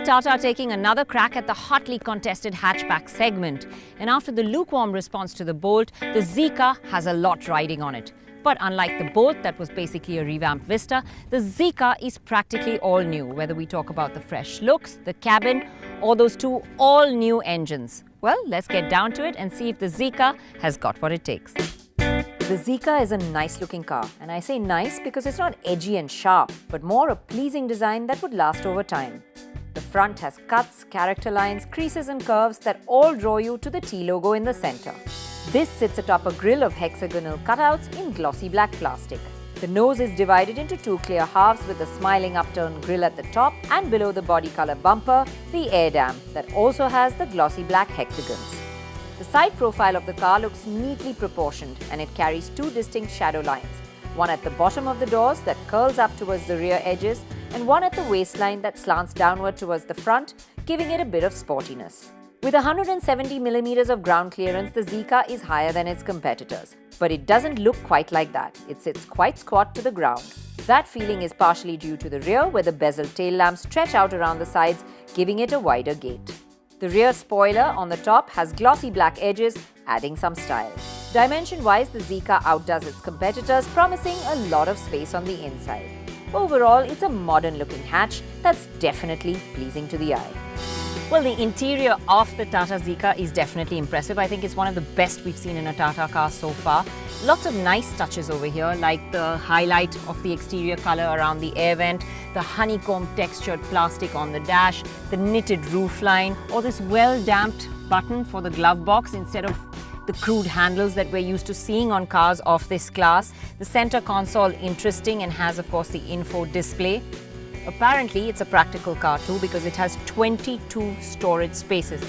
Well, Tata are taking another crack at the hotly contested hatchback segment. And after the lukewarm response to the Bolt, the Zeekr has a lot riding on it. But unlike the Bolt, that was basically a revamped Vista, the Zeekr is practically all new, whether we talk about the fresh looks, the cabin, or those two all-new engines. Well, let's get down to it and see if the Zeekr has got what it takes. The Zeekr is a nice-looking car, and I say nice because it's not edgy and sharp, but more a pleasing design that would last over time. The front has cuts, character lines, creases and curves that all draw you to the T logo in the center. This sits atop a grille of hexagonal cutouts in glossy black plastic. The nose is divided into two clear halves with a smiling upturned grille at the top, and below the body color bumper, the air dam that also has the glossy black hexagons. The side profile of the car looks neatly proportioned, and it carries two distinct shadow lines, one at the bottom of the doors that curls up towards the rear edges, and one at the waistline that slants downward towards the front, giving it a bit of sportiness. With 170mm of ground clearance, the Zeekr is higher than its competitors. But it doesn't look quite like that. It sits quite squat to the ground. That feeling is partially due to the rear, where the bezel tail lamps stretch out around the sides, giving it a wider gate. The rear spoiler on the top has glossy black edges, adding some style. Dimension-wise, the Zeekr outdoes its competitors, promising a lot of space on the inside. Overall, it's a modern-looking hatch that's definitely pleasing to the eye. Well, the interior of the Tata Zeekr is definitely impressive. I think it's one of the best we've seen in a Tata car so far. Lots of nice touches over here, like the highlight of the exterior color around the air vent, the honeycomb textured plastic on the dash, the knitted roofline, or this well-damped button for the glove box instead of the crude handles that we're used to seeing on cars of this class. The center console interesting and has, of course, the info display. Apparently, it's a practical car too because it has 22 storage spaces.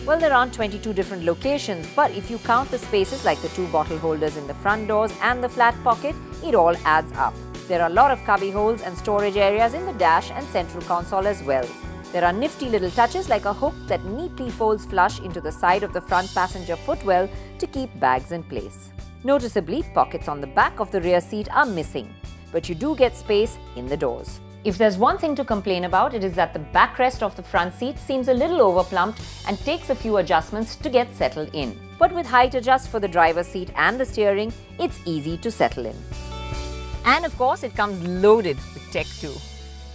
Well, there aren't 22 different locations, but if you count the spaces like the two bottle holders in the front doors and the flat pocket, it all adds up. There are a lot of cubby holes and storage areas in the dash and central console as well. There are nifty little touches like a hook that neatly folds flush into the side of the front passenger footwell to keep bags in place. Noticeably, pockets on the back of the rear seat are missing, but you do get space in the doors. If there's one thing to complain about, it is that the backrest of the front seat seems a little overplumped and takes a few adjustments to get settled in. But with height adjust for the driver's seat and the steering, it's easy to settle in. And of course, it comes loaded with tech too.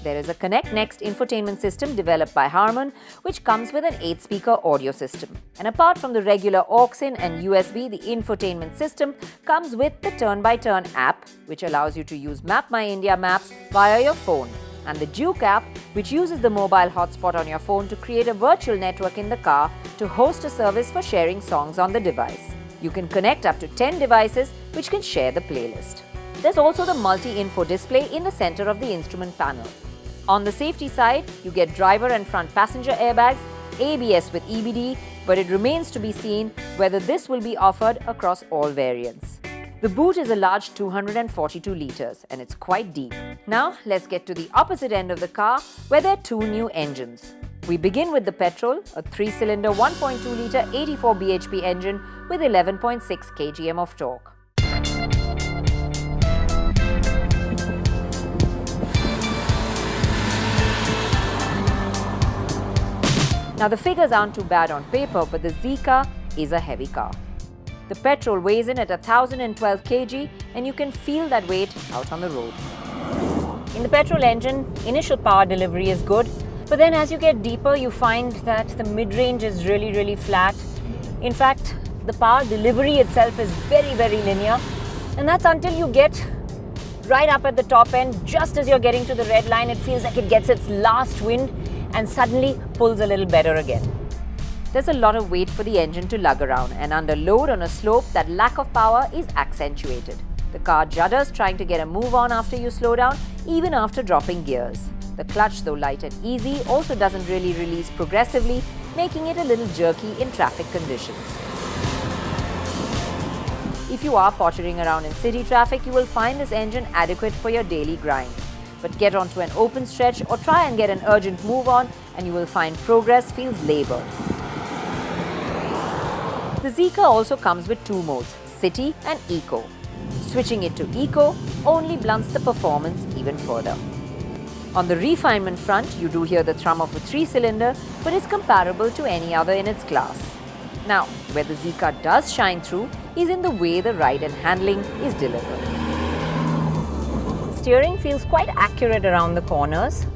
There is a Connect Next infotainment system developed by Harman, which comes with an 8-speaker audio system. And apart from the regular aux-in and USB, the infotainment system comes with the Turn-by-Turn app, which allows you to use Map My India maps via your phone, and the Duke app, which uses the mobile hotspot on your phone to create a virtual network in the car to host a service for sharing songs on the device. You can connect up to 10 devices, which can share the playlist. There's also the multi-info display in the center of the instrument panel. On the safety side, you get driver and front passenger airbags, ABS with EBD, but it remains to be seen whether this will be offered across all variants. The boot is a large 242 litres and it's quite deep. Now, let's get to the opposite end of the car where there are two new engines. We begin with the petrol, a 3-cylinder 1.2 litre 84 bhp engine with 11.6 kgm of torque. Now, the figures aren't too bad on paper, but the Zeekr is a heavy car. The petrol weighs in at 1012 kg and you can feel that weight out on the road. In the petrol engine, initial power delivery is good, but then as you get deeper, you find that the mid-range is really flat. In fact, the power delivery itself is very linear, and that's until you get right up at the top end. Just as you're getting to the red line, it feels like it gets its last wind and suddenly pulls a little better again. There's a lot of weight for the engine to lug around, and under load on a slope, that lack of power is accentuated. The car judders trying to get a move on after you slow down, even after dropping gears. The clutch, though light and easy, also doesn't really release progressively, making it a little jerky in traffic conditions. If you are pottering around in city traffic, you will find this engine adequate for your daily grind. But get onto an open stretch or try and get an urgent move on and you will find progress feels laboured. The Zeekr also comes with two modes, City and Eco. Switching it to Eco only blunts the performance even further. On the refinement front, you do hear the thrum of a 3-cylinder, but it's comparable to any other in its class. Now, where the Zeekr does shine through is in the way the ride and handling is delivered. Steering feels quite accurate around the corners.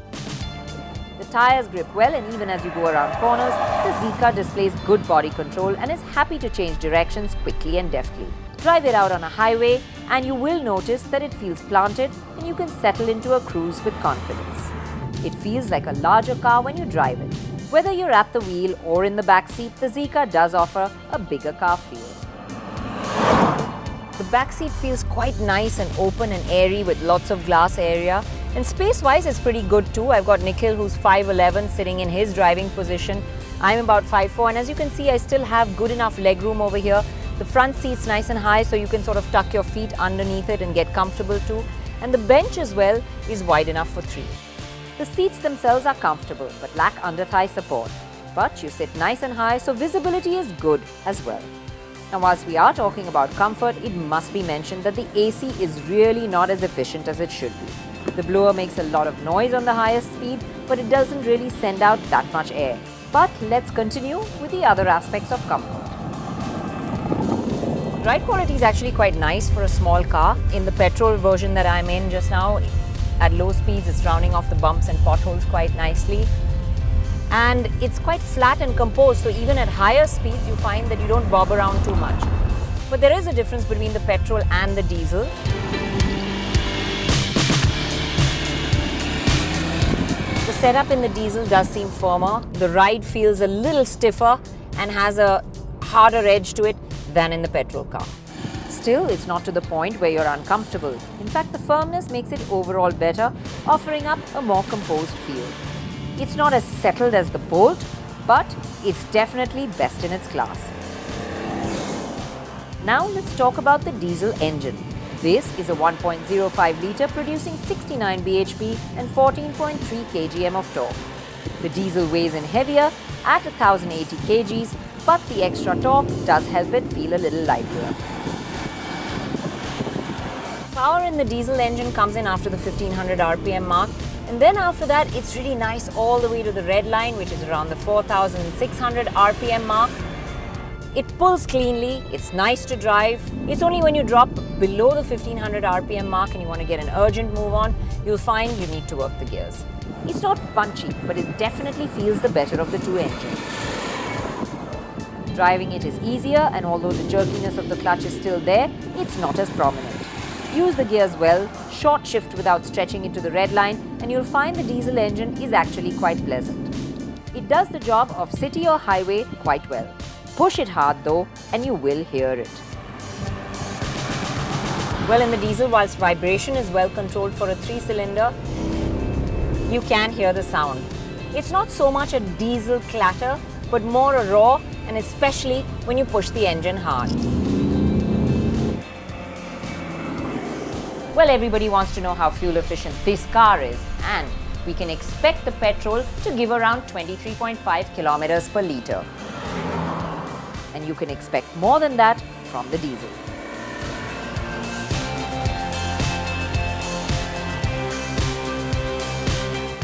The tires grip well, and even as you go around corners, the Zeekr displays good body control and is happy to change directions quickly and deftly. Drive it out on a highway and you will notice that it feels planted and you can settle into a cruise with confidence. It feels like a larger car when you drive it. Whether you're at the wheel or in the back seat, the Zeekr does offer a bigger car feel. The back seat feels quite nice and open and airy with lots of glass area. And space-wise, it's pretty good too. I've got Nikhil, who's 5'11", sitting in his driving position. I'm about 5'4", and as you can see, I still have good enough legroom over here. The front seat's nice and high, so you can sort of tuck your feet underneath it and get comfortable too. And the bench as well is wide enough for 3. The seats themselves are comfortable but lack under-thigh support. But you sit nice and high, so visibility is good as well. Now, whilst we are talking about comfort, it must be mentioned that the AC is really not as efficient as it should be. The blower makes a lot of noise on the highest speed, but it doesn't really send out that much air. But let's continue with the other aspects of comfort. Ride quality is actually quite nice for a small car. In the petrol version that I'm in just now, at low speeds, it's rounding off the bumps and potholes quite nicely. And it's quite flat and composed, so even at higher speeds, you find that you don't bob around too much. But there is a difference between the petrol and the diesel. The setup in the diesel does seem firmer. The ride feels a little stiffer and has a harder edge to it than in the petrol car. Still, it's not to the point where you're uncomfortable. In fact, the firmness makes it overall better, offering up a more composed feel. It's not as settled as the Bolt, but it's definitely best in its class. Now let's talk about the diesel engine. This is a 1.05 litre producing 69 bhp and 14.3 kgm of torque. The diesel weighs in heavier at 1080 kgs, but the extra torque does help it feel a little lighter. Power in the diesel engine comes in after the 1500 RPM mark, and then after that it's really nice all the way to the red line, which is around the 4600 RPM mark. It pulls cleanly, it's nice to drive. It's only when you drop below the 1500 RPM mark and you want to get an urgent move on, you'll find you need to work the gears. It's not punchy, but it definitely feels the better of the two engines. Driving it is easier, and although the jerkiness of the clutch is still there, it's not as prominent. Use the gears well, short shift without stretching into the red line, and you'll find the diesel engine is actually quite pleasant. It does the job of city or highway quite well. Push it hard though, and you will hear it. Well, in the diesel, whilst vibration is well controlled for a 3-cylinder, you can hear the sound. It's not so much a diesel clatter, but more a roar, and especially when you push the engine hard. Well, everybody wants to know how fuel efficient this car is, and we can expect the petrol to give around 23.5 kilometers per litre. And you can expect more than that from the diesel.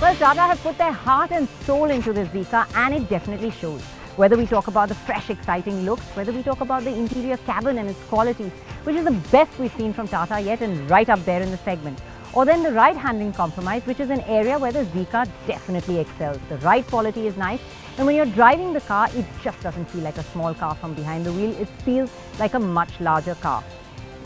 Well, Tata have put their heart and soul into this Zeekr, and it definitely shows. Whether we talk about the fresh, exciting looks, whether we talk about the interior cabin and its quality, which is the best we've seen from Tata yet and right up there in the segment. Or then the ride handling compromise, which is an area where the Zeekr definitely excels. The ride quality is nice, and when you're driving the car, it just doesn't feel like a small car from behind the wheel. It feels like a much larger car.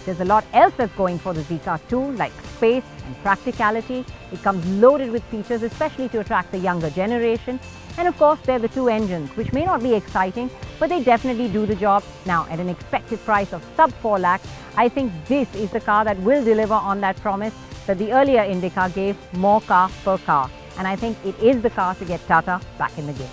There's a lot else that's going for the Zeekr too, like space and practicality. It comes loaded with features, especially to attract the younger generation. And of course, they're the two engines, which may not be exciting, but they definitely do the job. Now, at an expected price of sub 4 lakhs, I think this is the car that will deliver on that promise that the earlier Indica gave, more car per car. And I think it is the car to get Tata back in the game.